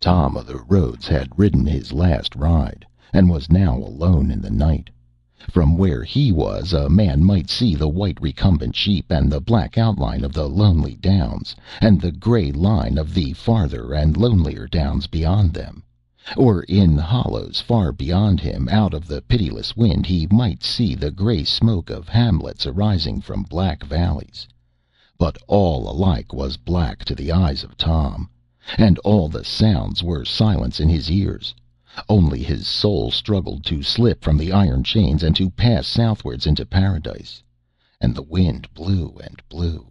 Tom o' the Roads had ridden his last ride, and was now alone in the night. From where he was a man might see the white recumbent sheep, and the black outline of the lonely downs, and the gray line of the farther and lonelier downs beyond them. Or in hollows far beyond him, out of the pitiless wind, he might see the gray smoke of hamlets arising from black valleys. But all alike was black to the eyes of Tom, and all the sounds were silence in his ears. Only his soul struggled to slip from the iron chains and to pass southwards into paradise. And the wind blew and blew.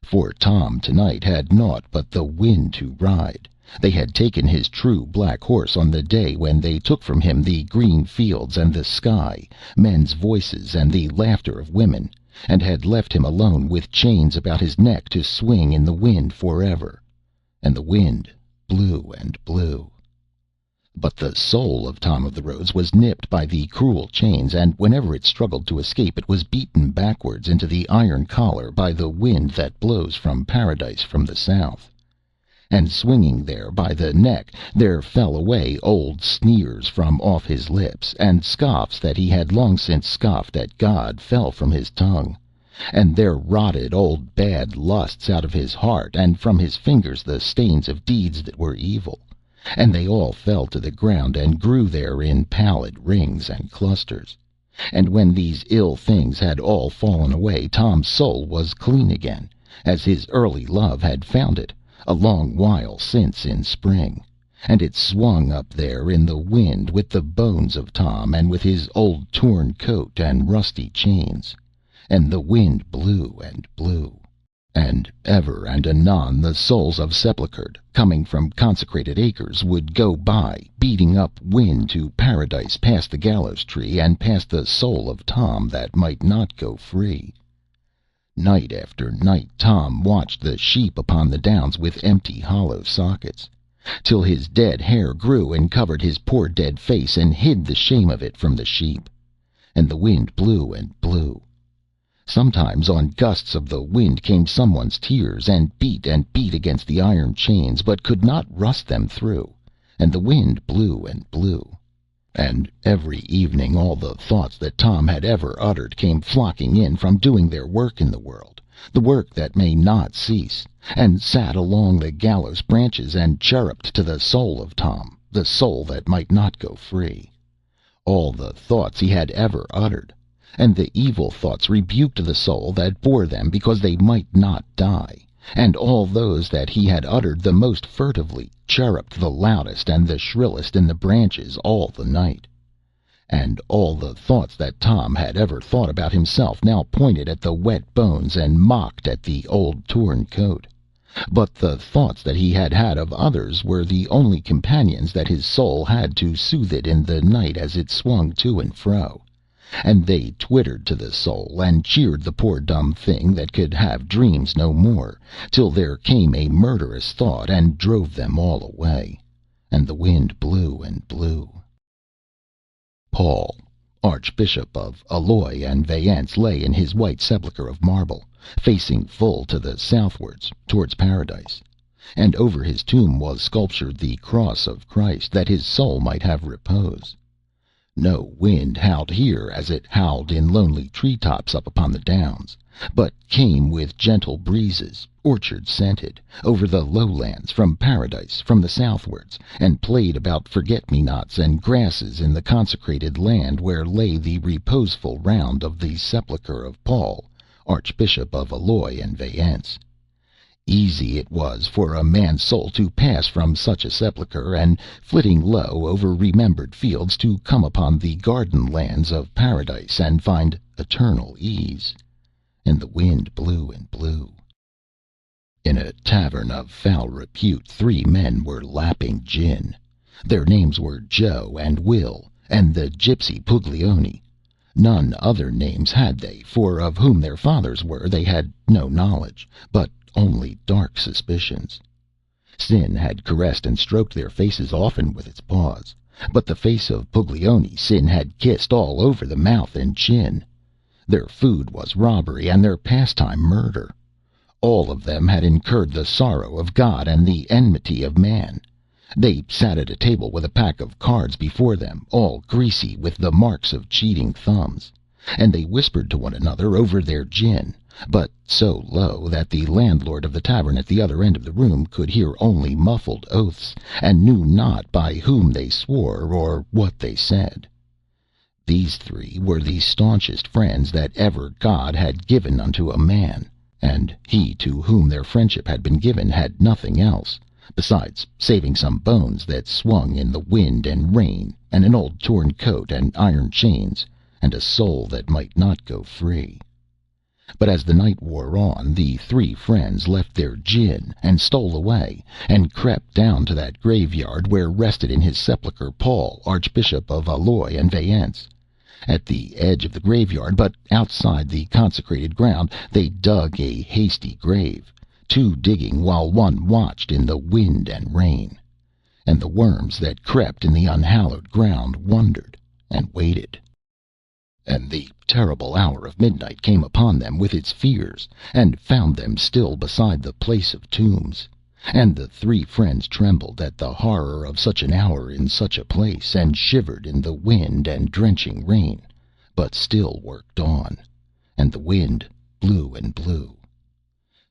For Tom tonight had naught but the wind to ride. They had taken his true black horse on the day when they took from him the green fields and the sky, men's voices and the laughter of women, and had left him alone with chains about his neck to swing in the wind forever. And the wind blew and blew. But the soul of Tom of the Roads was nipped by the cruel chains, and whenever it struggled to escape it was beaten backwards into the iron collar by the wind that blows from paradise from the south. And swinging there by the neck, there fell away old sneers from off his lips, and scoffs that he had long since scoffed at God fell from his tongue, and there rotted old bad lusts out of his heart, and from his fingers the stains of deeds that were evil, and they all fell to the ground and grew there in pallid rings and clusters. And when these ill things had all fallen away, Tom's soul was clean again, as his early love had found it a long while since in spring, and it swung up there in the wind with the bones of Tom, and with his old torn coat and rusty chains. And the wind blew and blew. And ever and anon the souls of sepulchred, coming from consecrated acres, would go by, beating up wind to paradise past the gallows tree, and past the soul of Tom that might not go free. Night after night Tom watched the sheep upon the downs with empty hollow sockets, till his dead hair grew and covered his poor dead face, and hid the shame of it from the sheep. And the wind blew and blew. Sometimes on gusts of the wind came someone's tears, and beat against the iron chains, but could not rust them through, and the wind blew and blew. And every evening all the thoughts that Tom had ever uttered came flocking in from doing their work in the world, the work that may not cease, and sat along the gallows branches and chirruped to the soul of Tom, the soul that might not go free. All the thoughts he had ever uttered. And the evil thoughts rebuked the soul that bore them, because they might not die. And all those that he had uttered the most furtively chirruped the loudest and the shrillest in the branches all the night. And all the thoughts that Tom had ever thought about himself now pointed at the wet bones and mocked at the old torn coat. But the thoughts that he had had of others were the only companions that his soul had to soothe it in the night as it swung to and fro. And they twittered to the soul, and cheered the poor dumb thing that could have dreams no more, till there came a murderous thought and drove them all away. And the wind blew and blew. Paul, archbishop of Aloy and Vayence, lay in his white sepulchre of marble, facing full to the southwards, towards paradise. And over his tomb was sculptured the cross of Christ, that his soul might have repose. No wind howled here as it howled in lonely tree tops up upon the downs, but came with gentle breezes, orchard scented, over the lowlands from paradise from the southwards, and played about forget-me-nots and grasses in the consecrated land where lay the reposeful round of the sepulchre of Paul, archbishop of Aloy and Vayence. Easy it was for a man's soul to pass from such a sepulchre, and flitting low over remembered fields, to come upon the garden lands of paradise and find eternal ease. And the wind blew and blew. In a tavern of foul repute 3 men were lapping gin. Their names were Joe and Will, and the gypsy Pugly. None other names had they, for of whom their fathers were they had no knowledge, but only dark suspicions. Sin had caressed and stroked their faces often with its paws, but the face of Puglioni Sin had kissed all over the mouth and chin. Their food was robbery, and their pastime murder. All of them had incurred the sorrow of God and the enmity of man. They sat at a table with a pack of cards before them, all greasy with the marks of cheating thumbs, and they whispered to one another over their gin, but so low that the landlord of the tavern at the other end of the room could hear only muffled oaths, and knew not by whom they swore or what they said. These three were the staunchest friends that ever God had given unto a man, and he to whom their friendship had been given had nothing else, besides saving some bones that swung in the wind and rain, and an old torn coat and iron chains, and a soul that might not go free. But as the night wore on, the three friends left their gin and stole away, and crept down to that graveyard where rested in his sepulchre Paul, archbishop of Alois and Vayence. At the edge of the graveyard, but outside the consecrated ground, they dug a hasty grave, two digging while one watched in the wind and rain. And the worms that crept in the unhallowed ground wondered and waited. And the terrible hour of midnight came upon them with its fears, and found them still beside the place of tombs. And the three friends trembled at the horror of such an hour in such a place, and shivered in the wind and drenching rain, but still worked on. And the wind blew and blew.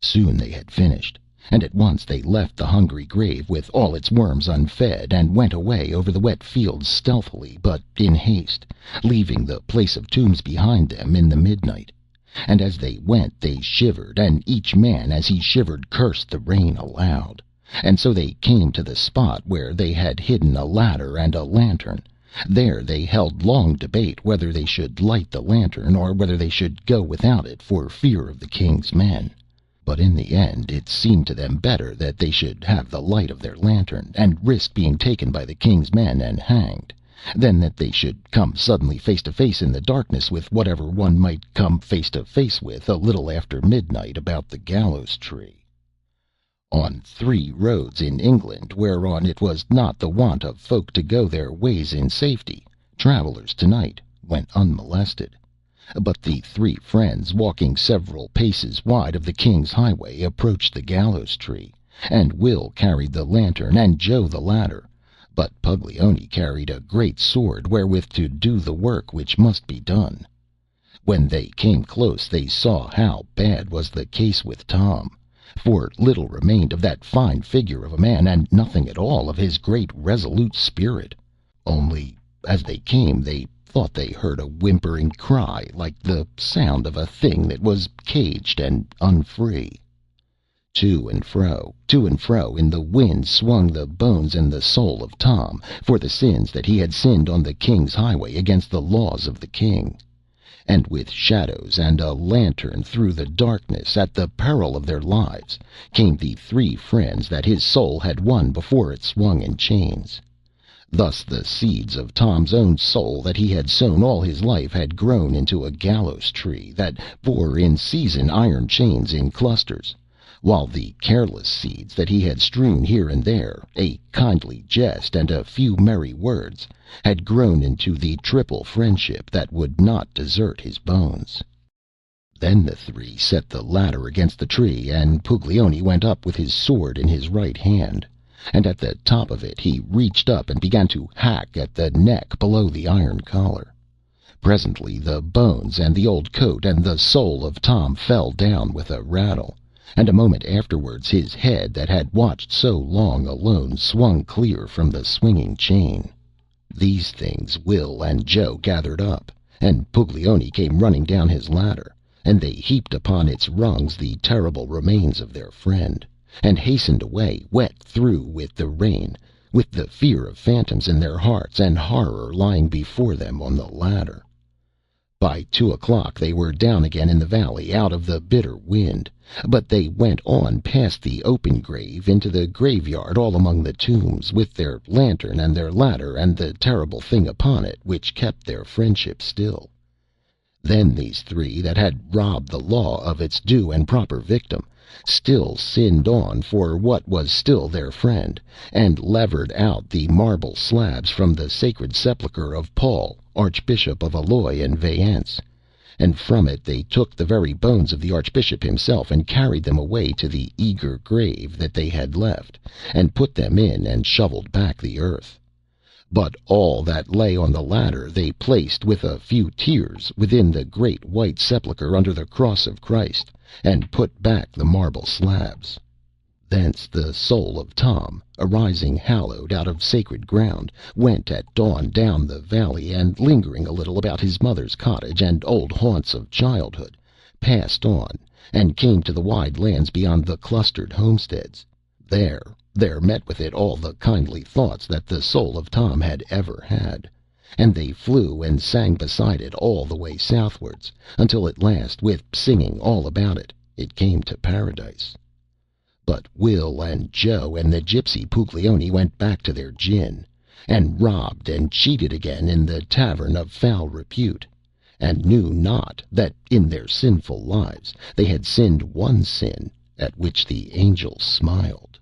Soon they had finished, and at once they left the hungry grave with all its worms unfed, and went away over the wet fields stealthily but in haste, leaving the place of tombs behind them in the midnight. And as they went they shivered, and each man as he shivered cursed the rain aloud. And so they came to the spot where they had hidden a ladder and a lantern. There they held long debate whether they should light the lantern, or whether they should go without it for fear of the king's men. But in the end it seemed to them better that they should have the light of their lantern, and risk being taken by the king's men and hanged, than that they should come suddenly face to face in the darkness with whatever one might come face to face with a little after midnight about the gallows tree. On 3 roads in England, whereon it was not the wont of folk to go their ways in safety, travellers tonight went unmolested. But the three friends, walking several paces wide of the king's highway, approached the gallows tree, and Will carried the lantern, and Joe the ladder, but Puglioni carried a great sword wherewith to do the work which must be done. When they came close they saw how bad was the case with Tom, for little remained of that fine figure of a man, and nothing at all of his great resolute spirit. Only, as they came, they thought they heard a whimpering cry, like the sound of a thing that was caged and unfree. To and fro in the wind swung the bones and the soul of Tom, for the sins that he had sinned on the king's highway against the laws of the king. And with shadows and a lantern through the darkness, at the peril of their lives, came the three friends that his soul had won before it swung in chains. Thus the seeds of Tom's own soul that he had sown all his life had grown into a gallows tree that bore in season iron chains in clusters, while the careless seeds that he had strewn here and there, a kindly jest and a few merry words, had grown into the triple friendship that would not desert his bones. Then the three set the ladder against the tree, and Puglioni went up with his sword in his right hand, and at the top of it he reached up and began to hack at the neck below the iron collar. Presently the bones and the old coat and the soul of Tom fell down with a rattle, and a moment afterwards his head that had watched so long alone swung clear from the swinging chain. These things Will and Joe gathered up, and Puglioni came running down his ladder, and they heaped upon its rungs the terrible remains of their friend, and hastened away wet through with the rain, with the fear of phantoms in their hearts, and horror lying before them on the ladder. By 2 o'clock they were down again in the valley, out of the bitter wind, but they went on past the open grave into the graveyard, all among the tombs, with their lantern and their ladder and the terrible thing upon it, which kept their friendship still. Then these three that had robbed the law of its due and proper victim still sinned on for what was still their friend, and levered out the marble slabs from the sacred sepulchre of Paul, archbishop of Alois and Vayence, and from it they took the very bones of the archbishop himself, and carried them away to the eager grave that they had left, and put them in, and shovelled back the earth. But all that lay on the ladder they placed, with a few tears, within the great white sepulchre under the cross of Christ, and put back the marble slabs. Thence the soul of Tom, arising hallowed out of sacred ground, went at dawn down the valley, and lingering a little about his mother's cottage and old haunts of childhood, passed on, and came to the wide lands beyond the clustered homesteads. There met with it all the kindly thoughts that the soul of Tom had ever had, and they flew and sang beside it all the way southwards, until at last, with singing all about it, it came to paradise. But Will and Joe and the gypsy Puglioni went back to their gin, and robbed and cheated again in the tavern of foul repute, and knew not that in their sinful lives they had sinned one sin at which the angels smiled.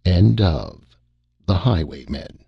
End of The Highwaymen.